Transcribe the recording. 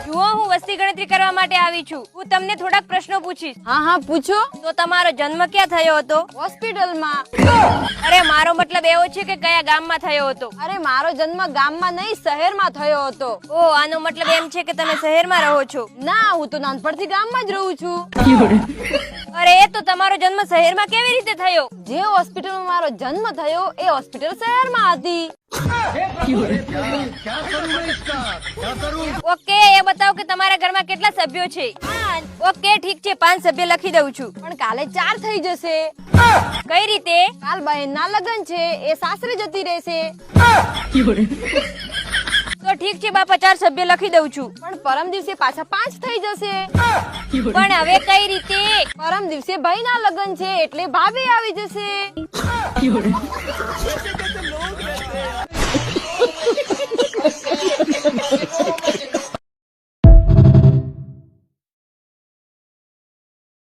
જુઓ, હું વસ્તી ગણતરી કરવા માટે આવી છું. હું તમને થોડાક પ્રશ્નો પૂછીશ. હા હા પૂછો. તો તમારો જન્મ ક્યાં થયો હતો? હોસ્પિટલમાં. અરે મારો મતલબ એવો છે કે કયા ગામમાં થયો હતો? અરે મારો જન્મ ગામમાં નહીં શહેરમાં થયો હતો. ઓ, આનો મતલબ એમ છે કે તમે શહેરમાં રહો છો? ના, હું તો નાનપણથી ગામમાં જ રહું છું. અરે એ તો તમારો જન્મ શહેરમાં કેવી રીતે થયો? જે હોસ્પિટલમાં મારો જન્મ થયો એ હોસ્પિટલ શહેરમાં હતી. ઓકે, એ બતાવો કે તમારા ઘરમાં કેટલા સભ્યો છે? 5. ઓકે, ઠીક છે, 5 સભ્ય લખી દઉં છું. પણ કાલે 4 થઈ જશે. કઈ રીતે? કાલ બહેનના લગ્ન છે, એ સાસરે જતી રહેશે. તો ઠીક છે બાપા, 4 સભ્ય લખી દઉં છું. પણ પરમ દિવસે પાછા 5 થઈ જશે. પણ હવે કઈ રીતે? પરમ દિવસે ભાઈના લગ્ન છે એટલે ભાભી આવી જશે.